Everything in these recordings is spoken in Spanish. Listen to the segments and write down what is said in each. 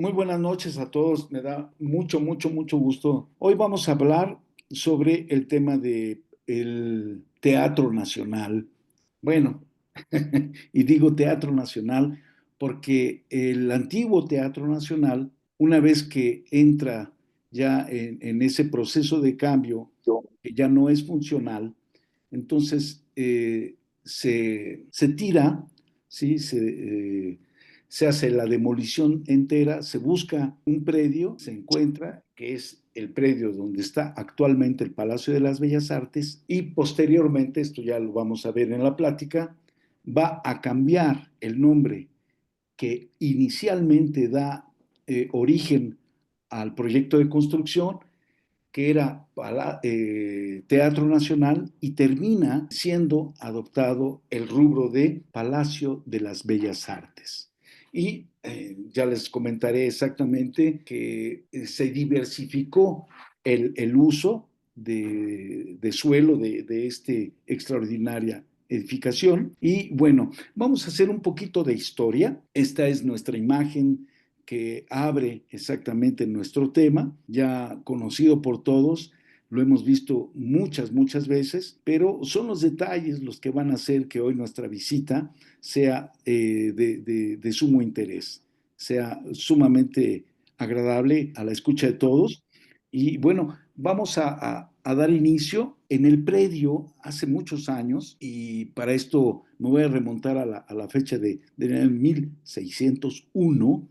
Muy buenas noches a todos. Me da mucho gusto. Hoy vamos a hablar sobre el tema de el Teatro Nacional. Bueno, y digo Teatro Nacional porque el antiguo Teatro Nacional, una vez que entra ya en ese proceso de cambio, que ya no es funcional, entonces se tira, ¿sí? Se hace la demolición entera, se busca un predio, se encuentra, que es el predio donde está actualmente el Palacio de las Bellas Artes, y posteriormente, esto ya lo vamos a ver en la plática, va a cambiar el nombre que inicialmente da origen al proyecto de construcción, que era Teatro Nacional, y termina siendo adoptado el rubro de Palacio de las Bellas Artes. Y ya les comentaré exactamente que se diversificó el uso de suelo de este extraordinaria edificación. Y bueno, vamos a hacer un poquito de historia. Esta es nuestra imagen que abre exactamente nuestro tema, ya conocido por todos, lo hemos visto muchas veces, pero son los detalles los que van a hacer que hoy nuestra visita sea de sumo interés, sea sumamente agradable a la escucha de todos. Y bueno, vamos a dar inicio en el predio hace muchos años, y para esto me voy a remontar a la fecha de 1601,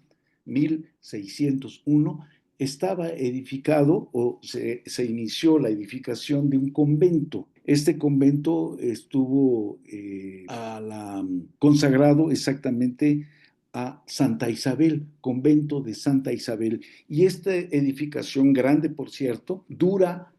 estaba edificado o se inició la edificación de un convento. Este convento estuvo consagrado exactamente a Santa Isabel, convento de Santa Isabel. Y esta edificación grande, por cierto, dura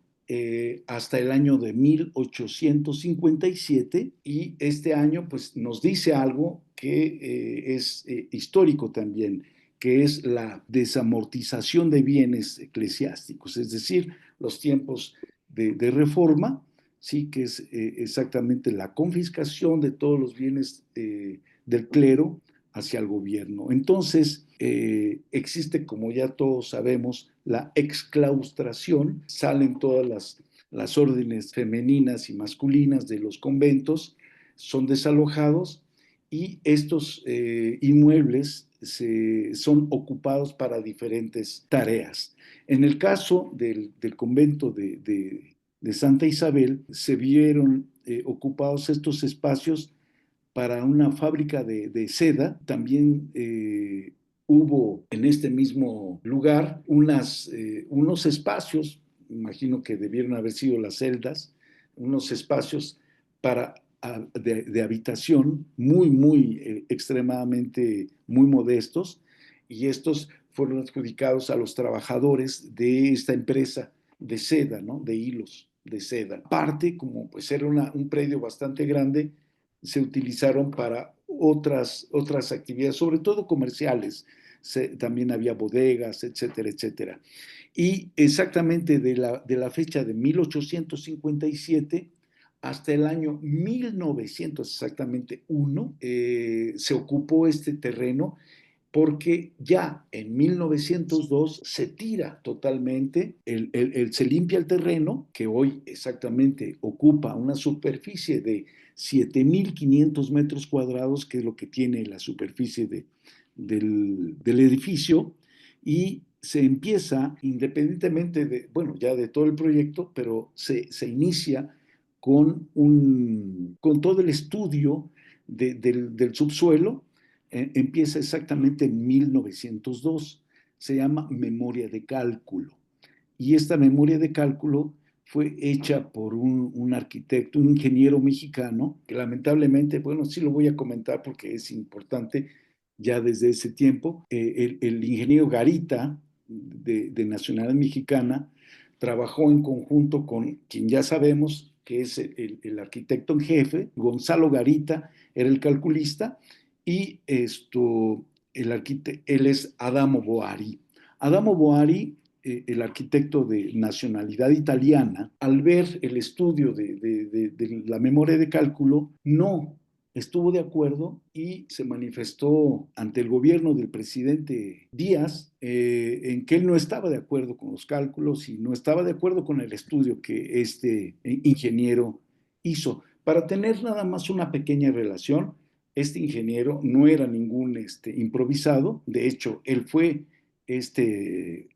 hasta el año de 1857, y este año pues nos dice algo que es histórico también, que es la desamortización de bienes eclesiásticos, es decir, los tiempos de reforma, sí, que es exactamente la confiscación de todos los bienes del clero hacia el gobierno. Entonces, existe, como ya todos sabemos, la exclaustración, salen todas las órdenes femeninas y masculinas de los conventos, son desalojados, y estos inmuebles son ocupados para diferentes tareas. En el caso del convento de Santa Isabel, se vieron ocupados estos espacios para una fábrica de seda. También hubo en este mismo lugar unos espacios, imagino que debieron haber sido las celdas, unos espacios de habitación extremadamente muy modestos, y estos fueron adjudicados a los trabajadores de esta empresa de seda, ¿no? De hilos de seda. Aparte, como pues era un predio bastante grande, se utilizaron para otras actividades, sobre todo comerciales. También había bodegas, etcétera. Y exactamente de la fecha de 1857 hasta el año 1900, exactamente uno, se ocupó este terreno, porque ya en 1902 se tira totalmente, se limpia el terreno, que hoy exactamente ocupa una superficie de 7.500 metros cuadrados, que es lo que tiene la superficie del edificio, y se empieza, independientemente bueno, ya de todo el proyecto, pero se inicia con todo el estudio del subsuelo. Empieza exactamente en 1902. Se llama memoria de cálculo. Y esta memoria de cálculo fue hecha por un arquitecto, un ingeniero mexicano, que lamentablemente, bueno, sí lo voy a comentar porque es importante ya desde ese tiempo. El ingeniero Garita, de nacionalidad mexicana, trabajó en conjunto con quien ya sabemos que es el arquitecto en jefe, Gonzalo Garita, era el calculista, y él es Adamo Boari. Adamo Boari, el arquitecto de nacionalidad italiana, al ver el estudio de la memoria de cálculo, no estuvo de acuerdo y se manifestó ante el gobierno del presidente Díaz en que él no estaba de acuerdo con los cálculos y no estaba de acuerdo con el estudio que este ingeniero hizo. Para tener nada más una pequeña relación, este ingeniero no era ningún improvisado, de hecho, él fue este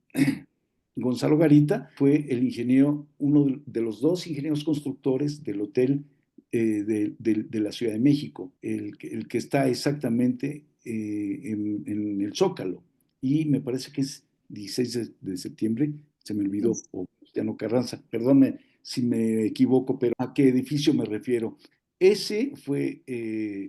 Gonzalo Garita fue el ingeniero, uno de los dos ingenieros constructores del hotel de la Ciudad de México, el que está exactamente en el Zócalo. Y me parece que es 16 de septiembre, se me olvidó, o Cristiano Carranza, perdónme si me equivoco, pero ¿a qué edificio me refiero? Ese fue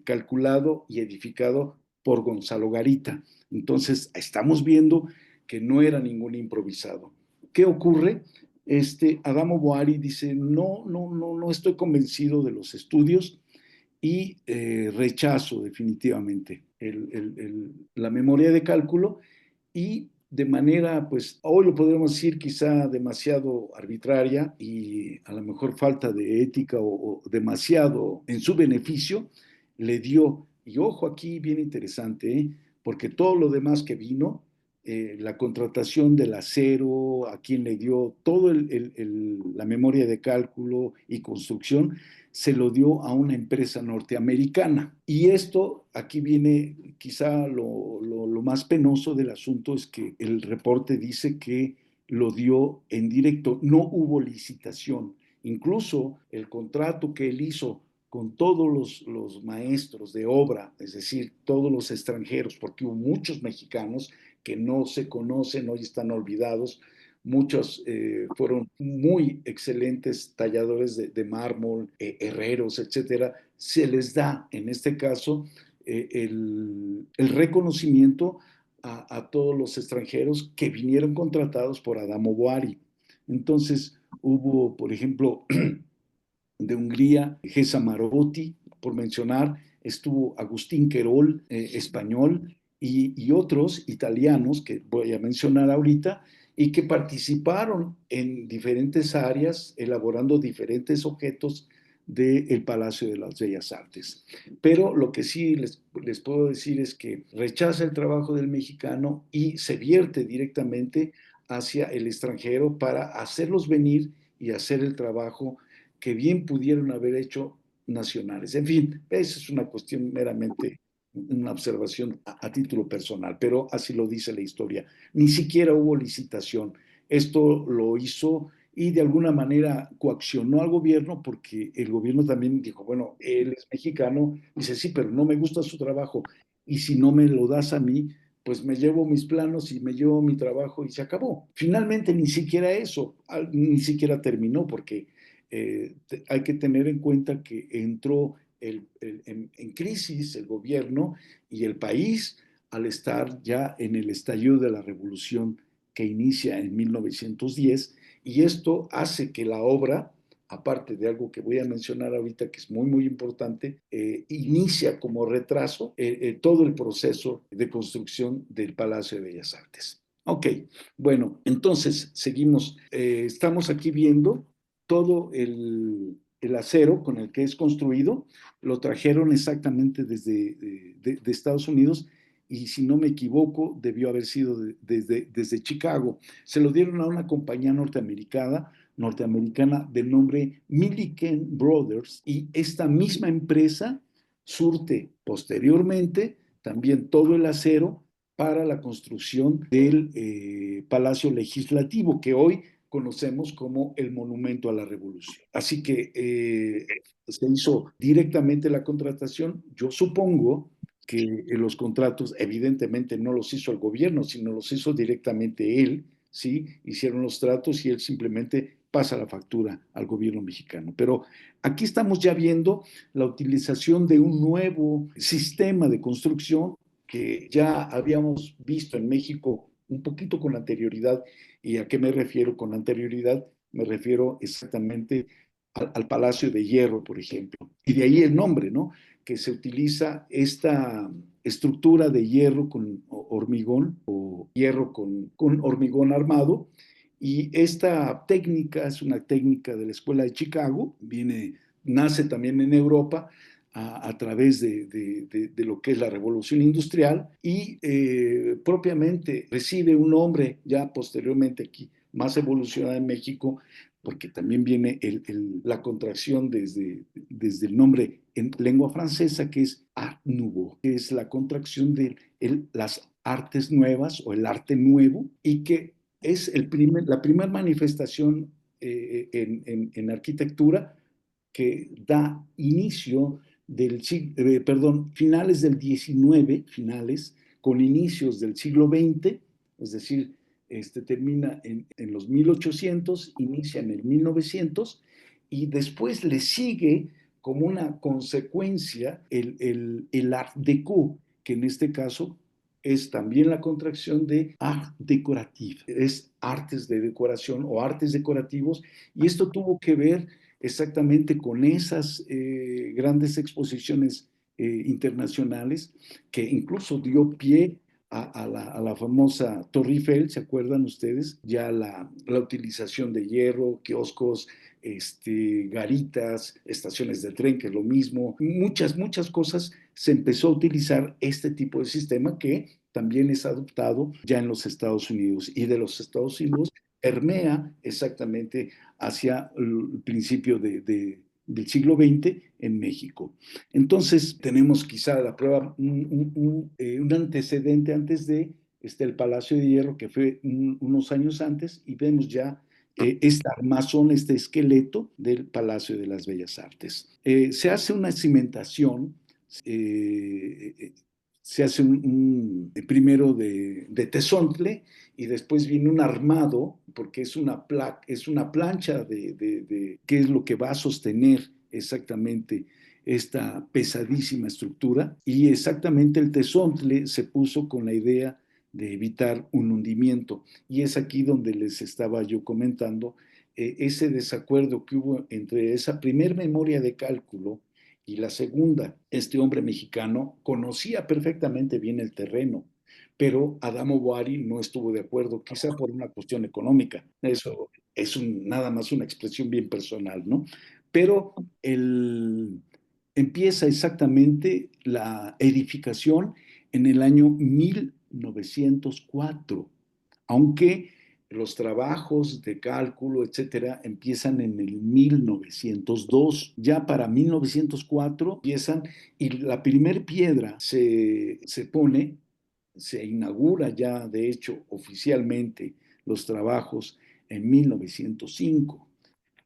calculado y edificado por Gonzalo Garita. Entonces, estamos viendo que no era ningún improvisado. ¿Qué ocurre? Adamo Boari dice, no estoy convencido de los estudios y rechazo definitivamente la memoria de cálculo y de manera, pues hoy lo podemos decir quizá demasiado arbitraria y a lo mejor falta de ética o demasiado en su beneficio, le dio, y ojo aquí bien interesante, porque todo lo demás que vino, la contratación del acero, a quien le dio todo la memoria de cálculo y construcción, se lo dio a una empresa norteamericana. Y esto, aquí viene quizá lo más penoso del asunto, es que el reporte dice que lo dio en directo, no hubo licitación. Incluso el contrato que él hizo con todos los maestros de obra, es decir, todos los extranjeros, porque hubo muchos mexicanos que no se conocen, hoy están olvidados, muchos fueron muy excelentes talladores de mármol, herreros, etcétera. Se les da, en este caso, el reconocimiento a todos los extranjeros que vinieron contratados por Adamo Boari. Entonces, hubo, por ejemplo, de Hungría, Gesa Marotti, por mencionar, estuvo Agustín Querol, español, y otros italianos que voy a mencionar ahorita, y que participaron en diferentes áreas, elaborando diferentes objetos del Palacio de las Bellas Artes. Pero lo que sí les puedo decir es que rechaza el trabajo del mexicano y se vierte directamente hacia el extranjero para hacerlos venir y hacer el trabajo que bien pudieron haber hecho nacionales. En fin, esa es una cuestión meramente, una observación a título personal, pero así lo dice la historia. Ni siquiera hubo licitación. Esto lo hizo y de alguna manera coaccionó al gobierno porque el gobierno también dijo, bueno, él es mexicano, dice, sí, pero no me gusta su trabajo y si no me lo das a mí, pues me llevo mis planos y me llevo mi trabajo y se acabó. Finalmente ni siquiera eso, ni siquiera terminó porque hay que tener en cuenta que entró en crisis el gobierno y el país al estar ya en el estallido de la revolución que inicia en 1910 y esto hace que la obra, aparte de algo que voy a mencionar ahorita que es muy, muy importante, inicia como retraso todo el proceso de construcción del Palacio de Bellas Artes. Ok, bueno, entonces seguimos. Estamos aquí viendo todo el acero con el que es construido, lo trajeron exactamente desde de Estados Unidos y si no me equivoco, debió haber sido desde Chicago. Se lo dieron a una compañía norteamericana de nombre Milliken Brothers y esta misma empresa surte posteriormente también todo el acero para la construcción del Palacio Legislativo, que hoy conocemos como el Monumento a la Revolución. Así que se hizo directamente la contratación. Yo supongo que los contratos evidentemente no los hizo el gobierno, sino los hizo directamente él, ¿sí? Hicieron los tratos y él simplemente pasa la factura al gobierno mexicano. Pero aquí estamos ya viendo la utilización de un nuevo sistema de construcción que ya habíamos visto en México un poquito con anterioridad. ¿Y a qué me refiero con anterioridad? Me refiero exactamente al Palacio de Hierro, por ejemplo. Y de ahí el nombre, ¿no? Que se utiliza esta estructura de hierro con hormigón o hierro con hormigón armado. Y esta técnica es una técnica de la Escuela de Chicago, nace también en Europa a través de lo que es la revolución industrial y propiamente recibe un nombre ya posteriormente aquí, más evolucionada en México, porque también viene la contracción desde el nombre en lengua francesa, que es Art Nouveau, que es la contracción de las artes nuevas o el arte nuevo, y que es la primera manifestación en arquitectura que da inicio perdón, finales del XIX, finales, con inicios del siglo XX, es decir, termina en los 1800, inicia en el 1900, y después le sigue como una consecuencia el Art Deco, que en este caso es también la contracción de art decoratif, es artes de decoración o artes decorativos, y esto tuvo que ver exactamente con esas grandes exposiciones internacionales que incluso dio pie a la famosa Torre Eiffel, ¿se acuerdan ustedes? Ya la utilización de hierro, kioscos, garitas, estaciones de tren, que es lo mismo, muchas cosas se empezó a utilizar este tipo de sistema que también es adoptado ya en los Estados Unidos, y de los Estados Unidos permea exactamente hacia el principio del siglo XX en México. Entonces, tenemos quizá la prueba, un antecedente antes de el Palacio de Hierro, que fue unos años antes, y vemos ya este armazón, este esqueleto del Palacio de las Bellas Artes. Se hace una cimentación, eh, se hace primero de tezontle, y después viene un armado, porque es una plancha de qué es lo que va a sostener exactamente esta pesadísima estructura, y exactamente el tezontle se puso con la idea de evitar un hundimiento. Y es aquí donde les estaba yo comentando ese desacuerdo que hubo entre esa primer memoria de cálculo y la segunda. Este hombre mexicano conocía perfectamente bien el terreno, pero Adamo Boari no estuvo de acuerdo, quizá por una cuestión económica. Eso es nada más una expresión bien personal, ¿no? Pero empieza exactamente la edificación en el año 1904, aunque los trabajos de cálculo, etcétera, empiezan en el 1902. Ya para 1904 empiezan, y la primer piedra se pone, se inaugura ya, de hecho, oficialmente los trabajos en 1905.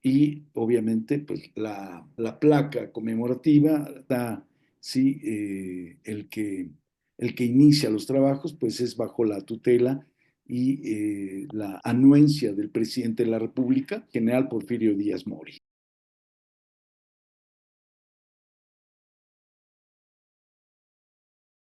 Y obviamente, pues la placa conmemorativa da, sí, el que inicia los trabajos, pues es bajo la tutela y la anuencia del presidente de la República, general Porfirio Díaz Mori.